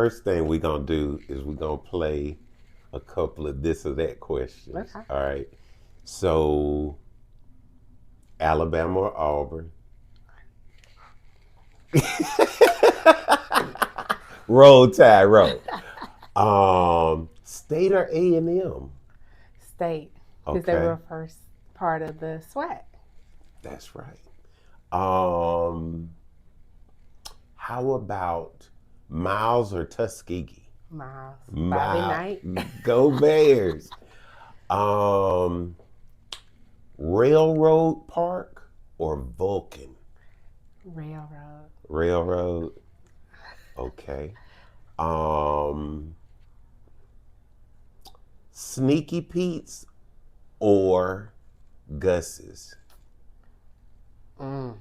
first thing we're going to do is we're going to play a couple of this or that questions. Okay. All right. So, Alabama or Auburn? Roll Tide, roll. State or A&M? State, because they Okay, were first part of the SWAT. that's right. Um, how about Miles or Tuskegee? Miles. Bobby Miles. Knight. Go Bears. Um, Railroad Park or Vulcan? Railroad. Railroad. Okay. Um, Sneaky Pete's or Gus's? Mm.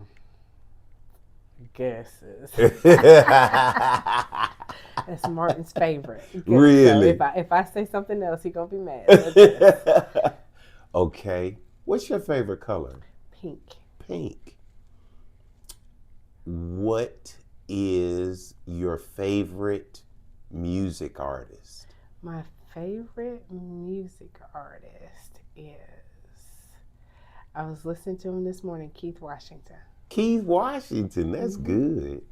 Guesses. That's Martin's favorite. Really? So if I say something else, he gonna be mad. Okay. What's your favorite color? Pink. Pink. What is your favorite music artist? My favorite music artist is, I was listening to him this morning, Keith Washington. Keith Washington. That's good.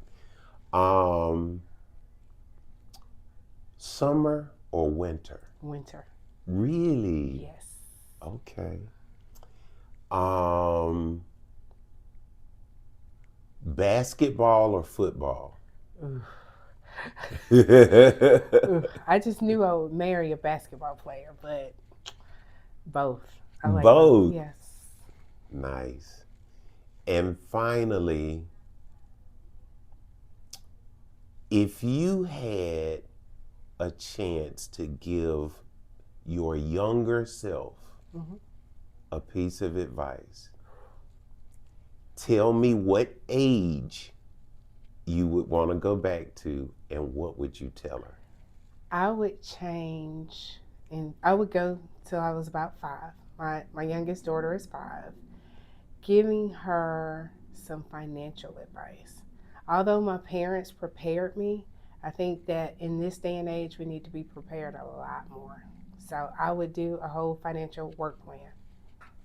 Summer or winter? Winter. Really? Yes. Okay. Basketball or football? Ooh. Ooh. I just knew I would marry a basketball player, but both. I like Both? Yes. Nice. And finally, if you had a chance to give your younger self a piece of advice, tell me what age you would want to go back to and what would you tell her? I would change, and I would go till I was about 5. My youngest daughter is 5. Giving her some financial advice. Although my parents prepared me, I think that in this day and age we need to be prepared a lot more. So I would do a whole financial work plan.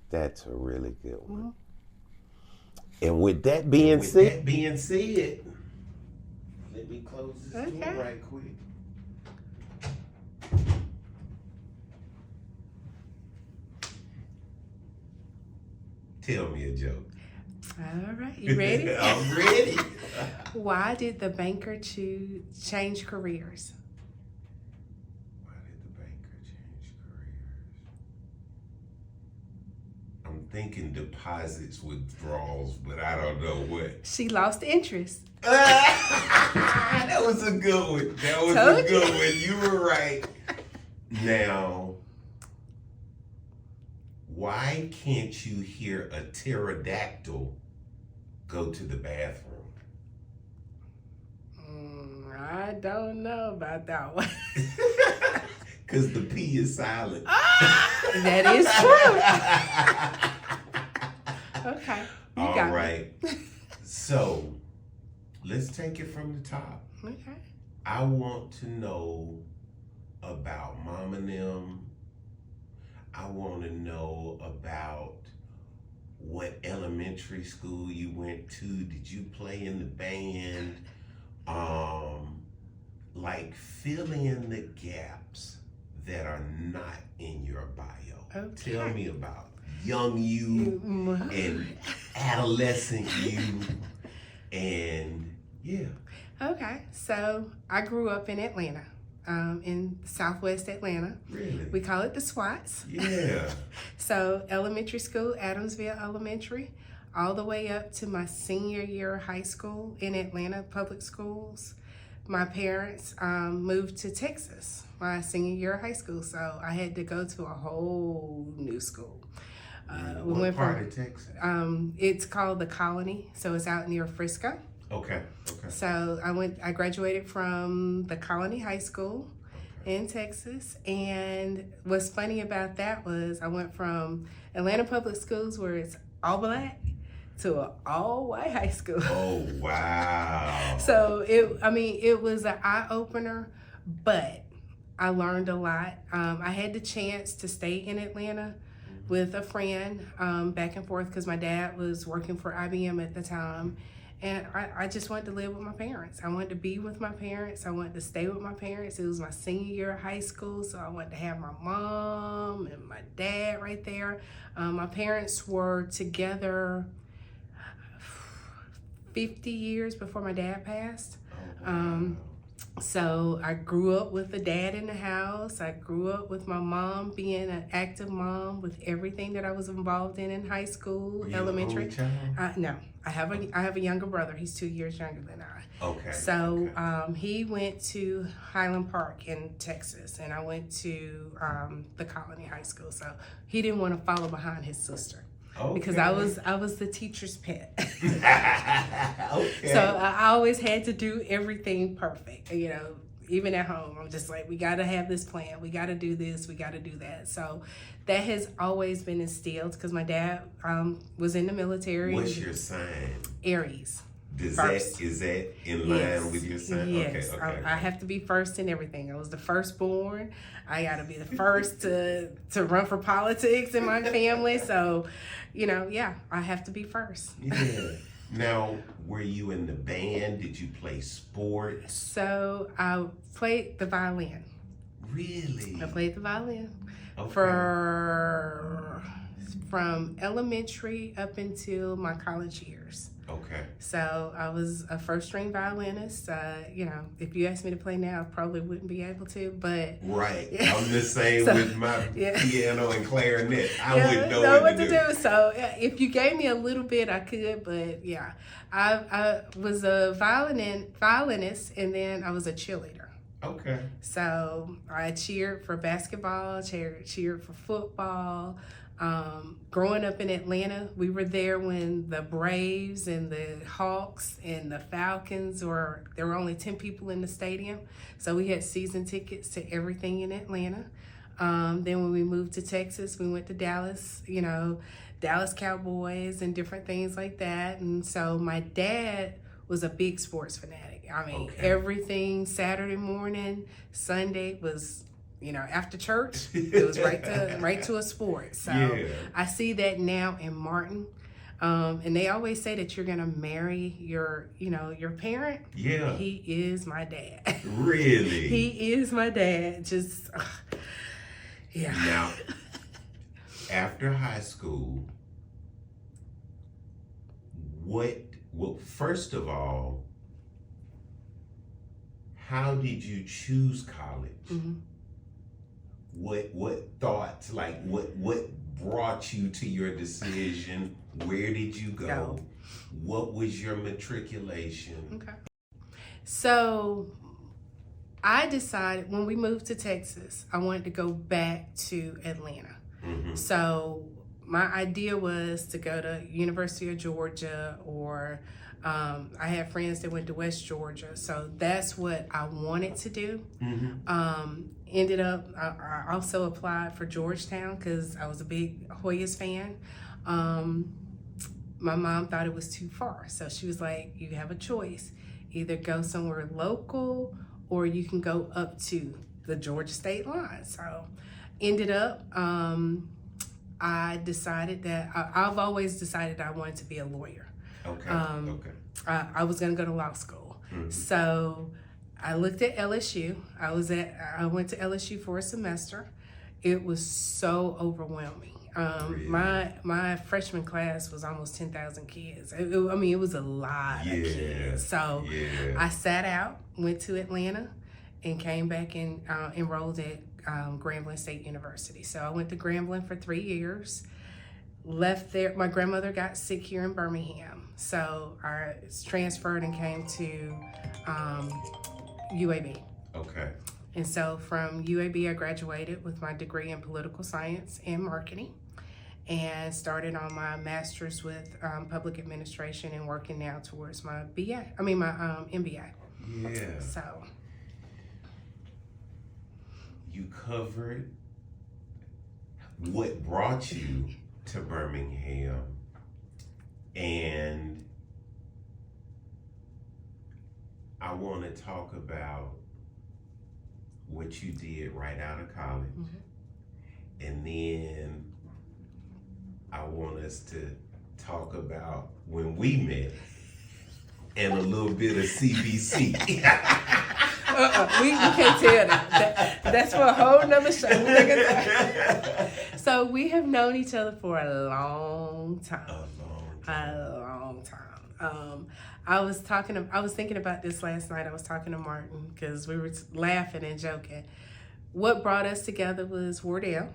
That's a really good one. And with that being said, let me close this door right quick. Tell me a joke. All right, you ready? I'm ready. Why did the banker change careers? Why did the banker change careers? I'm thinking deposits, withdrawals, but I don't know what. She lost interest. That was a good one. That was Told a good one. You were right. Now, why can't you hear a pterodactyl go to the bathroom? I don't know about that one. Because the P is silent. That is true. Okay. All right. So, let's take it from the top. Okay. I want to know about Mom and them. I want to know about what elementary school you went to. Did you play in the band? Like, fill in the gaps that are not in your bio. Okay. Tell me about young you and adolescent you, and yeah. Okay, so I grew up in Atlanta, in Southwest Atlanta. Really? We call it the SWATs. Yeah. So elementary school, Adamsville Elementary, all the way up to my senior year of high school in Atlanta Public Schools. My parents moved to Texas my senior year of high school, so I had to go to a whole new school. What part of Texas? It's called the Colony, so it's out near Frisco. Okay. So I graduated from the Colony High School in Texas, and what's funny about that was I went from Atlanta Public Schools, where it's all black, to an all-white high school. Oh, wow. So it was an eye-opener, but I learned a lot. I had the chance to stay in Atlanta with a friend, back and forth, because my dad was working for IBM at the time. And I just wanted to live with my parents. I wanted to be with my parents. I wanted to stay with my parents. It was my senior year of high school, so I wanted to have my mom and my dad right there. My parents were together 50 years before my dad passed. So I grew up with the dad in the house. I grew up with my mom being an active mom with everything that I was involved in high school, elementary. No, I have a younger brother. He's 2 years younger than I. Okay. So he went to Highland Park in Texas, and I went to the Colony High School. So he didn't want to follow behind his sister. Okay. Because I was the teacher's pet. Okay. So I always had to do everything perfect. You know, even at home, I'm just like, we got to have this plan. We got to do this. We got to do that. So that has always been instilled, because my dad was in the military. What's your sign? Aries. Is that in line with your sign? Yes. Okay. I have to be first in everything. I was the firstborn. I got to be the first to run for politics in my family. So, I have to be first. Yeah. Now, were you in the band? Did you play sports? So I played the violin. Really? I played the violin from elementary up until my college years. Okay. So I was a first-string violinist. If you asked me to play now, I probably wouldn't be able to, but... Right. I'm the same with my piano and clarinet. I wouldn't know what to do. So if you gave me a little bit, I could, but yeah. I was a violinist, and then I was a cheerleader. Okay. So I cheered for basketball, cheered for football. Growing up in Atlanta, we were there when the Braves and the Hawks and the Falcons there were only 10 people in the stadium. So we had season tickets to everything in Atlanta. Then when we moved to Texas, we went to Dallas, Dallas Cowboys and different things like that. And so my dad was a big sports fanatic. I mean, everything Saturday morning, Sunday was... after church, it was right to a sport. So I see that now in Martin. And they always say that you're gonna marry your parent. Yeah. He is my dad. Really? He is my dad. Just, yeah. Now, after high school, first of all, how did you choose college? Mm-hmm. What thoughts, what brought you to your decision? Where did you go? What was your matriculation? Okay. So I decided when we moved to Texas, I wanted to go back to Atlanta. Mm-hmm. So my idea was to go to University of Georgia, or I had friends that went to West Georgia. So that's what I wanted to do. Mm-hmm. Ended up, I also applied for Georgetown because I was a big Hoyas fan. My mom thought it was too far. So she was like, you have a choice. Either go somewhere local or you can go up to the Georgia state line. So ended up, I decided that, I've always decided I wanted to be a lawyer. Okay. I was going to go to law school. Mm-hmm. So I looked at LSU. I went to LSU for a semester. It was so overwhelming. Really? My freshman class was almost 10,000 kids. It was a lot of kids. So I sat out, went to Atlanta, and came back and enrolled at Grambling State University. So I went to Grambling for 3 years. Left there. My grandmother got sick here in Birmingham, so I transferred and came to UAB. Okay. And so from UAB, I graduated with my degree in political science and marketing, and started on my master's with public administration, and working now towards my MBA. Yeah. So you covered what brought you to Birmingham. And I want to talk about what you did right out of college. And then I want us to talk about when we met and a little bit of CBC. We can't tell that. That's for a whole nother show. So we have known each other for a long time. A long time. I was thinking about this last night. I was talking to Martin because we were laughing and joking. What brought us together was Wardell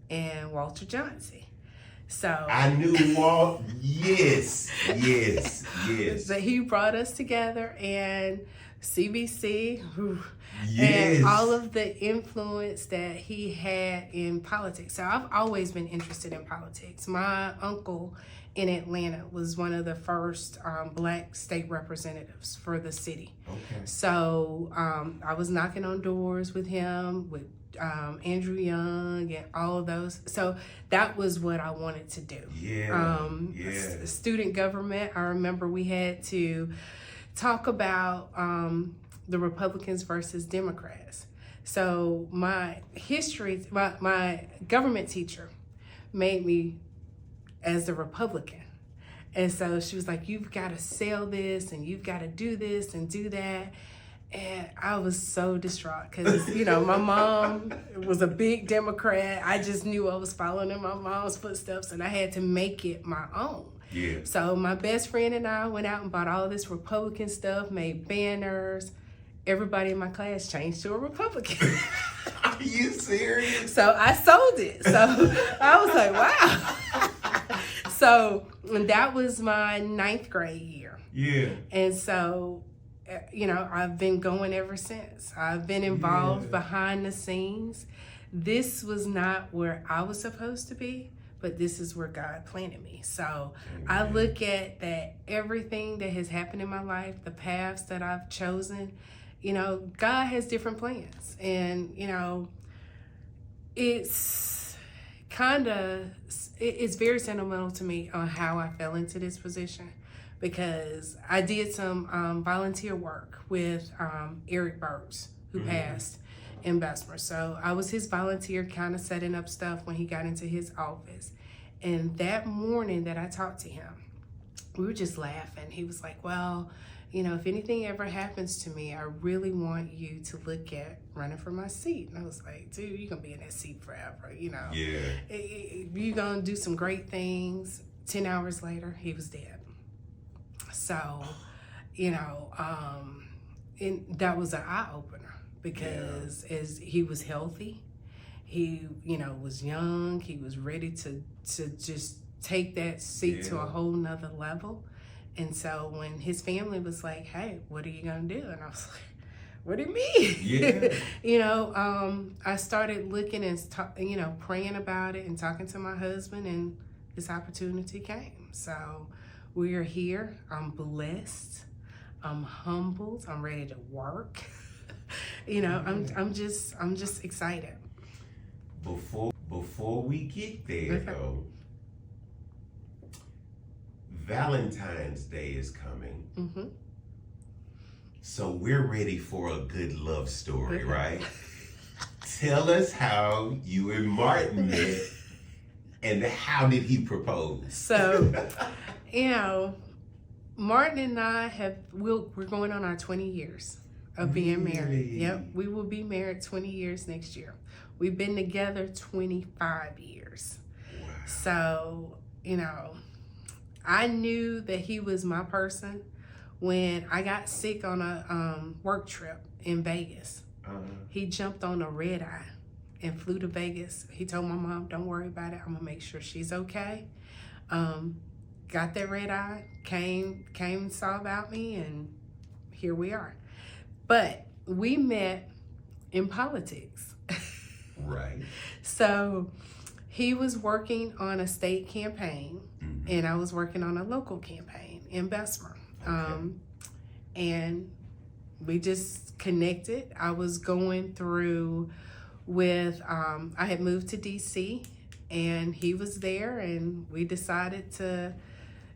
and Walter Johnson. So I knew Walt. Yes. So he brought us together, and CBC, yes, and all of the influence that he had in politics. So I've always been interested in politics. My uncle in Atlanta was one of the first black state representatives for the city. Okay. So I was knocking on doors with him, with Andrew Young and all of those. So that was what I wanted to do. Student government, I remember we had to talk about the Republicans versus Democrats. So my government teacher made me as the Republican. And so she was like, you've got to sell this and you've got to do this and do that. And I was so distraught because, my mom was a big Democrat. I just knew I was following in my mom's footsteps, and I had to make it my own. Yeah. So my best friend and I went out and bought all this Republican stuff, made banners. Everybody in my class changed to a Republican. Are you serious? So I sold it. So I was like, wow. So that was my 9th grade year. Yeah. And so, I've been going ever since. I've been involved behind the scenes. This was not where I was supposed to be, but this is where God planted me. So I look at that everything that has happened in my life, the paths that I've chosen, God has different plans. And, it's very sentimental to me on how I fell into this position, because I did some volunteer work with Eric Burks, who passed in Bessemer. So I was his volunteer, kind of setting up stuff when he got into his office. And that morning that I talked to him, we were just laughing. He was like, well, if anything ever happens to me, I really want you to look at running for my seat. And I was like, dude, you're going to be in that seat forever, Yeah. You're going to do some great things. 10 hours later, he was dead. So, and that was an eye-opener, because as he was healthy, he, was young, he was ready to just take that seat to a whole nother level. And so when his family was like, hey, what are you going to do? And I was like, what do you mean? Yeah. I started looking and, praying about it and talking to my husband, and this opportunity came. So we are here. I'm blessed. I'm humbled. I'm ready to work. I'm just excited. Before we get there, though, Valentine's Day is coming. Mm-hmm. So we're ready for a good love story, right? Tell us how you and Martin met, and how did he propose? So, Martin and I we're going on our 20 years of being married. Yep, we will be married 20 years next year. We've been together 25 years. Wow. So, I knew that he was my person when I got sick on a work trip in Vegas. He jumped on a red eye and flew to Vegas. He told my mom, don't worry about it. I'm gonna make sure she's okay. Got that red eye, came and saw about me, and here we are. But we met in politics. Right. So he was working on a state campaign, and I was working on a local campaign in Bessemer. Okay. And we just connected. I was going through with, I had moved to DC, and he was there, and we decided to,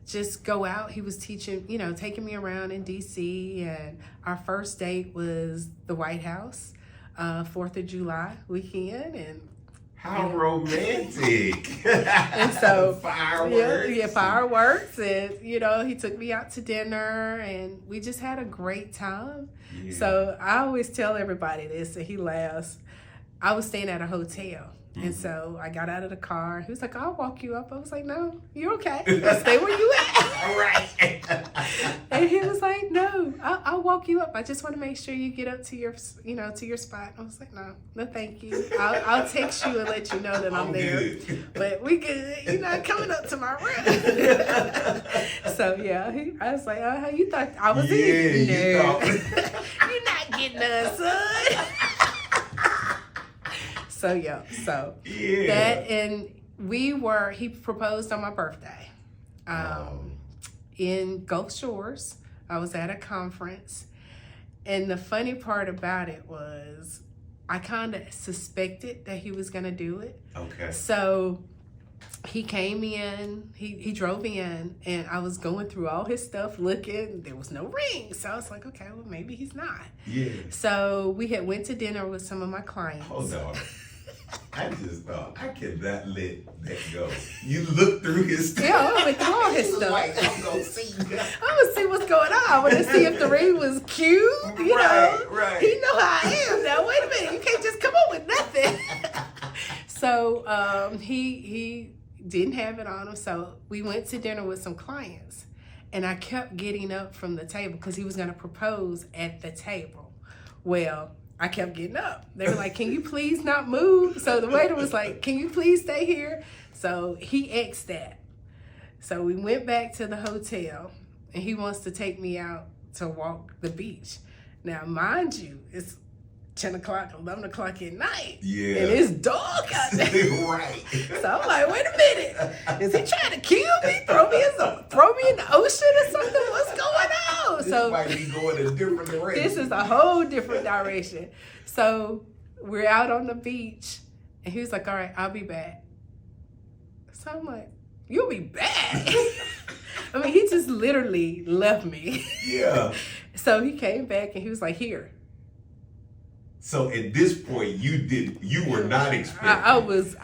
just go out. He was teaching, taking me around in DC, and our first date was the White House, 4th of July weekend, and how romantic. And so fireworks. Yeah, fireworks, and he took me out to dinner, and we just had a great time. Yeah. So I always tell everybody this, and he laughs. I was staying at a hotel. And so I got out of the car. He was like, I'll walk you up. I was like, no, you're okay. Stay where you at. All right. And he was like, no, I'll walk you up. I just want to make sure you get up to your, to your spot. I was like, no, thank you. I'll text you and let you know that I'm there. Good. But we good. You're not coming up to my room. So yeah, I was like, you thought I was in? No. You're not getting us, son. So that, and he proposed on my birthday, in Gulf Shores. I was at a conference, and the funny part about it was I kind of suspected that he was going to do it. Okay. So he came in, he drove in, and I was going through all his stuff looking. There was no ring. So I was like, okay, well, maybe he's not. Yeah. So we had went to dinner with some of my clients. Hold on. I just thought, I cannot let that go. You look through his stuff. Yeah, I went through all his stuff. Like, I'm going to see. I'm going to see what's going on. I want to see if the ring was cute. Right. He know how I am. Now, wait a minute. You can't just come up with nothing. So he didn't have it on him. So we went to dinner with some clients. And I kept getting up from the table because he was going to propose at the table. Well, I kept getting up. They were like, can you please not move? So the waiter was like, can you please stay here? So he X'd that. So we went back to the hotel, and he wants to take me out to walk the beach. Now, mind you, it's 10 o'clock, 11 o'clock at night. Yeah. And it's dark out there. Right. So I'm like, wait a minute. Is he trying to kill me? Throw me in the ocean or something? What's going on? This might be going a different direction. This is a whole different direction. So we're out on the beach, and he was like, all right, I'll be back. So I'm like, you'll be back? I mean, he just literally left me. Yeah. So he came back, and he was like, here. So at this point, you were not expecting. I was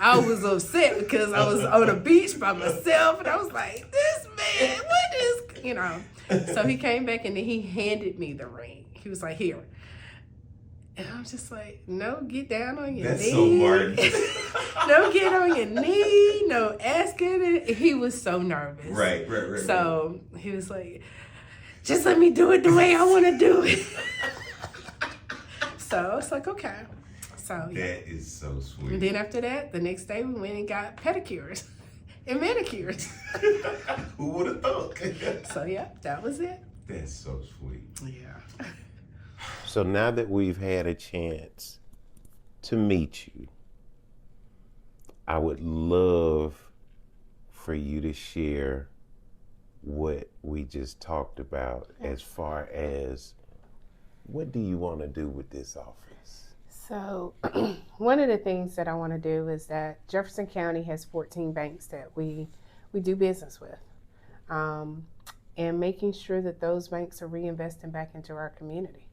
upset because I was on the beach by myself, and I was like, this man, what is, So he came back, and then he handed me the ring. He was like, here. And I'm just like, no, get down on your knee. That's so Martin. No, get on your knee. No, asking it. He was so nervous. Right. So he was like, just let me do it the way I want to do it. So I was like, okay. So that is so sweet. And then after that, the next day we went and got pedicures and manicures. Who would have thought? So yeah, that was it. That's so sweet. Yeah. So now that we've had a chance to meet you, I would love for you to share what we just talked about as far as what do you want to do with this office? So one of the things that I want to do is that Jefferson County has 14 banks that we do business with. And making sure that those banks are reinvesting back into our community.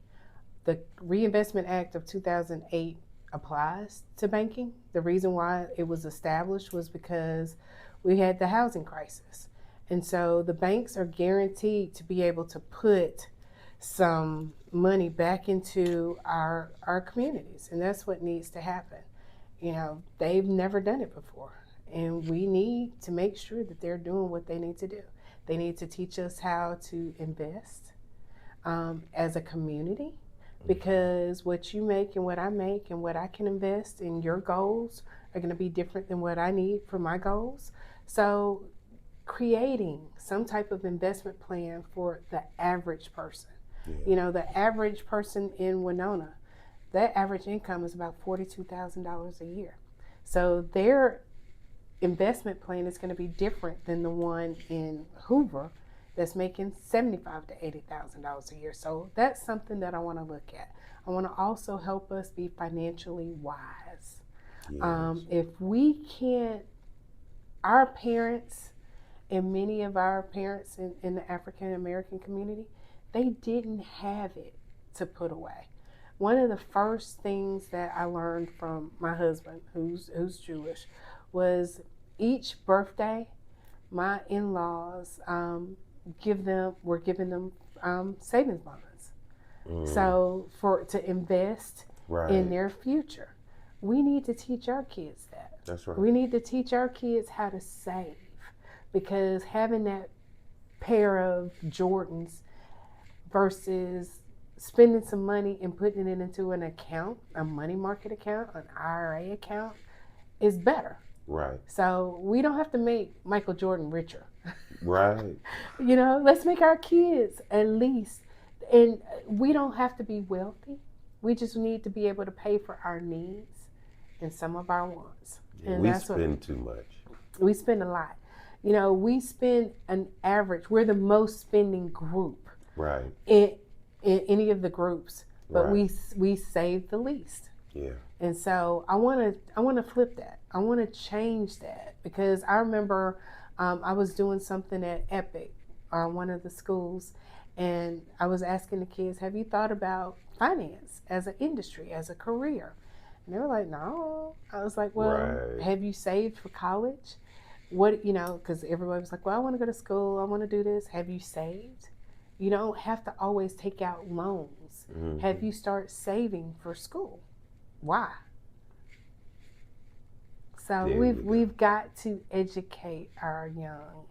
The Reinvestment Act of 2008 applies to banking. The reason why it was established was because we had the housing crisis. And so the banks are guaranteed to be able to put some money back into our communities, and that's what needs to happen. They've never done it before, and we need to make sure that they're doing what they need to do. They need to teach us how to invest as a community, because what you make and what I make and what I can invest in your goals are going to be different than what I need for my goals. So creating some type of investment plan for the average person. Yeah. The average person in Winona, that average income is about $42,000 a year. So their investment plan is going to be different than the one in Hoover that's making $75,000 to $80,000 a year. So that's something that I want to look at. I want to also help us be financially wise. Yes. If we can't, our parents and many of our parents in the African American community, they didn't have it to put away. One of the first things that I learned from my husband, who's Jewish, was each birthday, my in-laws were giving them savings bonds. So to invest in their future. We need to teach our kids that. That's right. We need to teach our kids how to save, because having that pair of Jordans versus spending some money and putting it into an account, a money market account, an IRA account, is better. Right. So we don't have to make Michael Jordan richer. Right. Let's make our kids at least, and we don't have to be wealthy. We just need to be able to pay for our needs and some of our wants. Yeah, and we spend too much. We spend a lot. We spend an average. We're the most spending group. Right. In any of the groups, but right. we save the least. Yeah. And so I want to flip that. I want to change that, because I remember I was doing something at Epic, one of the schools, and I was asking the kids, have you thought about finance as an industry, as a career? And they were like, no. I was like, well, have you saved for college? What, because everybody was like, well, I want to go to school. I want to do this. Have you saved? You don't have to always take out loans. Mm-hmm. Have you started saving for school? Why? So we've got to educate our young.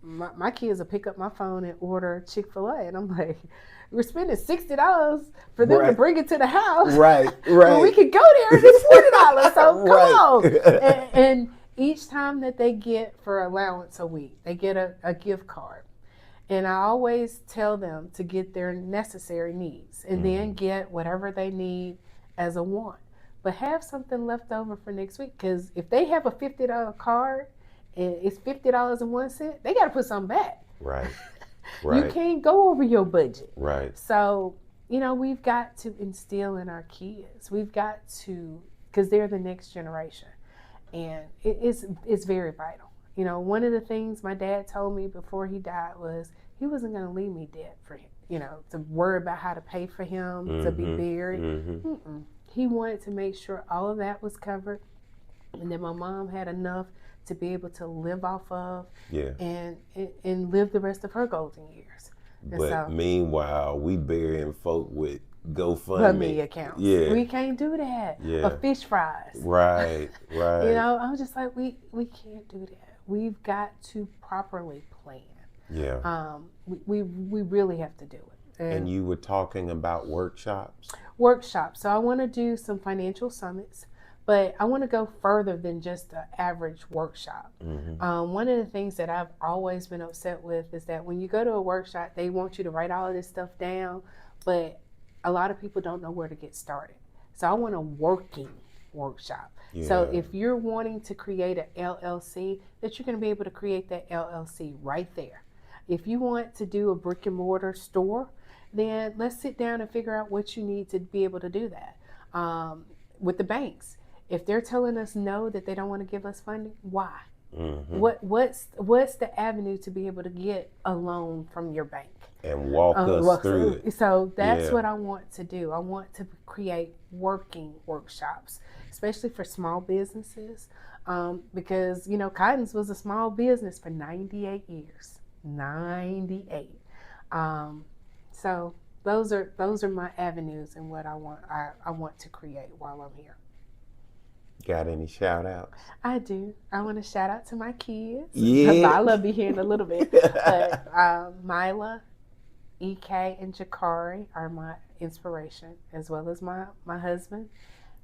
My kids will pick up my phone and order Chick-fil-A, and I'm like, we're spending $60 for them to bring it to the house. Right. Well, we could go there and it's $40. So come on. And each time that they get for allowance a week, they get a gift card. And I always tell them to get their necessary needs and then get whatever they need as a want. But have something left over for next week, because if they have a $50 card and it's $50.01, they got to put something back. Right. You can't go over your budget. Right. So, we've got to instill in our kids. We've got to, because they're the next generation. And it's very vital. One of the things my dad told me before he died was he wasn't going to leave me dead for him, to worry about how to pay for him, to be buried. Mm-hmm. He wanted to make sure all of that was covered, and that my mom had enough to be able to live off of and live the rest of her golden years. But meanwhile, we burying folk with GoFundMe accounts. Yeah. We can't do that. Yeah. Or fish fries. Right. I'm just like, we can't do that. We've got to properly plan. Yeah. We really have to do it. And you were talking about workshops? Workshops. So I want to do some financial summits, but I want to go further than just an average workshop. Mm-hmm. One of the things that I've always been upset with is that when you go to a workshop, they want you to write all of this stuff down, but a lot of people don't know where to get started. So I want a working workshop. Yeah. So if you're wanting to create an LLC, that you're going to be able to create that LLC right there. If you want to do a brick and mortar store, then let's sit down and figure out what you need to be able to do that. With the banks, if they're telling us no, that they don't want to give us funding, why? Mm-hmm. What's the avenue to be able to get a loan from your bank? And walk us through it. So that's what I want to do. I want to create working workshops, especially for small businesses, because Cotton's was a small business for 98 years. 98. So those are my avenues and what I want to create while I'm here. Got any shout outs? I do. I want to shout out to my kids. Yeah. I'll be here in a little bit. But Mila, EK, and Jakari are my inspiration, as well as my husband,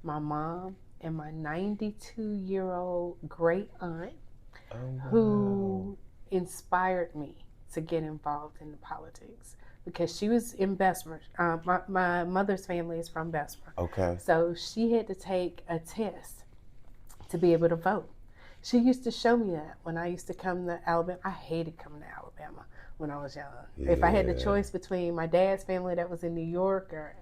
my mom, and my 92-year-old great aunt, who inspired me to get involved in the politics, because she was in Bessemer. My mother's family is from Bessemer. Okay. So she had to take a test to be able to vote. She used to show me that when I used to come to Alabama. I hated coming to Alabama when I was young. Yeah. If I had the choice between my dad's family that was in New York or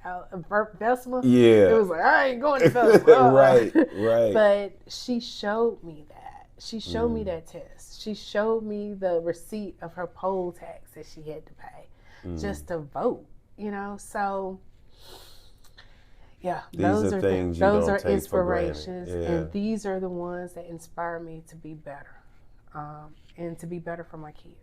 Bessemer, it was like, I ain't going to Bessemer. Right. But she showed me that. she showed me that test. She showed me the receipt of her poll tax that she had to pay just to vote, you know? So, yeah, These are things you don't take inspirations, for granted. and these are the ones that inspire me to be better, and to be better for my kids.